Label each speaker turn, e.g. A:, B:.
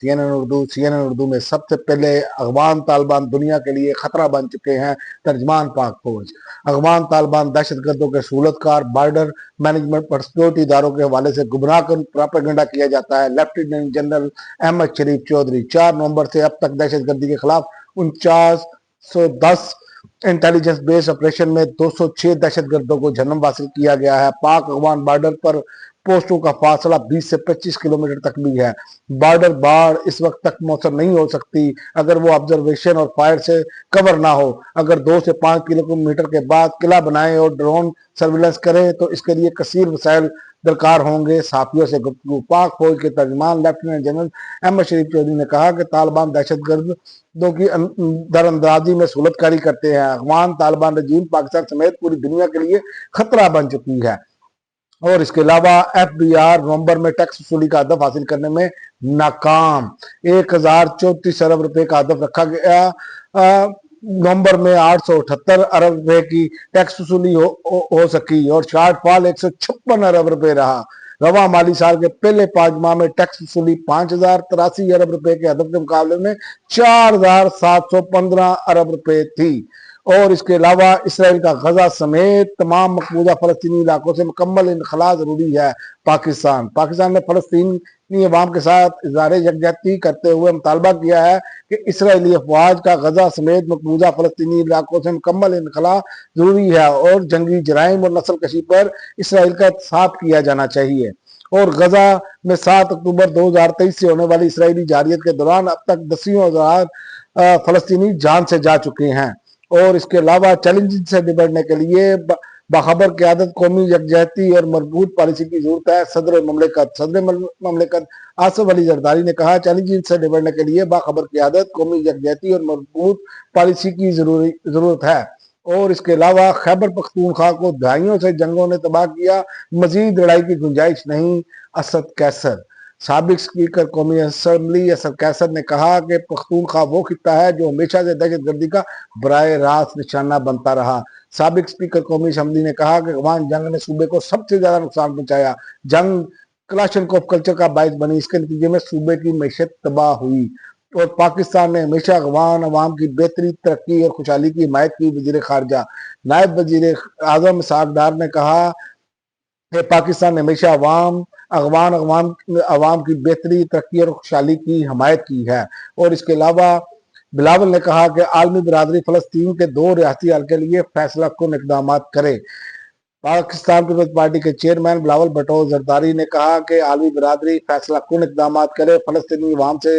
A: CNN Urdu میں سب سے پہلے افغان طالبان دنیا کے لیے خطرہ بن چکے ہیں، ترجمان پاک فوج۔ افغان طالبان دہشت گردوں کے سہولت کار، بارڈر مینجمنٹ اور سیکورٹی اداروں کے حوالے سے گمراہ کن پراپیگنڈا کیا جاتا ہے۔ لیفٹیننٹ جنرل احمد شریف چودھری 4 نومبر سے اب تک دہشت گردی کے خلاف 4910 انٹیلیجنس بیس آپریشن میں 206 دہشت گردوں کو جنم حاصل کیا گیا ہے۔ پاک افغان بارڈر پر پوسٹوں کا فاصلہ 20 سے 25 کلومیٹر تک بھی ہے۔ بارڈر باڑ اس وقت تک موثر نہیں ہو سکتی اگر وہ آبزرویشن اور فائر سے کور نہ ہو۔ اگر 2 سے 5 کلومیٹر کے بعد قلعہ بنائیں اور ڈرون سرویلنس کریں تو اس کے لیے کثیر وسائل درکار ہوں گے۔ صحافیوں سے گفتگو۔ پاک فوج کے ترجمان لیفٹیننٹ جنرل احمد شریف چودھری نے کہا کہ طالبان دہشت گردوں کی در اندازی میں سہولت کاری کرتے ہیں۔ افغان طالبان رجیم پاکستان سمیت پوری دنیا کے لیے خطرہ بن چکی ہے، اور اس کے علاوہ FBR نومبر میں ٹیکس وصولی کا ہدف حاصل کرنے میں ناکام۔ 1034 ارب روپے کا ہدف رکھا گیا۔ نومبر میں 878 ارب روپے کی ٹیکس وصولی ہو سکی اور شارٹ فال 156 ارب روپے رہا۔ رواں مالی سال کے پہلے 5 ماہ میں ٹیکس وصولی 5083 ارب روپے کے ہدف کے مقابلے میں 4715 ارب روپے تھی۔ اور اس کے علاوہ اسرائیل کا غزہ سمیت تمام مقبوضہ فلسطینی علاقوں سے مکمل انخلاء ضروری ہے۔ پاکستان نے فلسطینی عوام کے ساتھ اظہار یکجہتی کرتے ہوئے مطالبہ کیا ہے کہ اسرائیلی افواج کا غزہ سمیت مقبوضہ فلسطینی علاقوں سے مکمل انخلاء ضروری ہے اور جنگی جرائم اور نسل کشی پر اسرائیل کا احتساب کیا جانا چاہیے۔ اور غزہ میں 7 اکتوبر 2023 سے ہونے والی اسرائیلی جارحیت کے دوران اب تک 10,000 فلسطینی جان سے جا چکے ہیں۔ اور اس کے علاوہ چیلنجز سے نمٹنے کے لیے باخبر قیادت، قومی یکجہتی اور مربوط پالیسی کی ضرورت ہے۔ صدر مملکت آصف علی زرداری نے کہا چیلنجز سے نمٹنے کے لیے باخبر قیادت، قومی یکجہتی اور مربوط پالیسی کی ضرورت ہے۔ اور اس کے علاوہ خیبر پختونخوا کو دہائیوں سے جنگوں نے تباہ کیا، مزید لڑائی کی گنجائش نہیں۔ اسد کیسر سابق اسپیکر قومی اسمبلی اسد کیسر نے کہا کہ پختونخوا وہ خطہ ہے جو ہمیشہ سے دہشت گردی کا براہ راست نشانہ بنتا رہا۔ سابق اسپیکر قومی اسمبلی نے کہا کہ افغان جنگ نے صوبے کو سب سے زیادہ نقصان پہنچایا۔ جنگ کلاشنکوف کلچر کا باعث بنی، اس کے نتیجے میں صوبے کی معیشت تباہ ہوئی، اور پاکستان نے ہمیشہ افغان عوام کی بہتری، ترقی اور خوشحالی کی حمایت کی۔ وزیر خارجہ نائب وزیر اعظم اسحاق ڈار نے کہا کہ پاکستان نے ہمیشہ افغان عوام کی بہتری، ترقی اور خوشحالی کی حمایت کی ہے۔ اور اس کے علاوہ بلاول نے کہا کہ عالمی برادری فلسطین کے 2 ریاستی حل کے لیے فیصلہ کن اقدامات کرے۔ پاکستان پیپلز پارٹی کے چیئرمین بلاول بھٹو زرداری نے کہا کہ عالمی برادری فیصلہ کن اقدامات کرے، فلسطینی عوام سے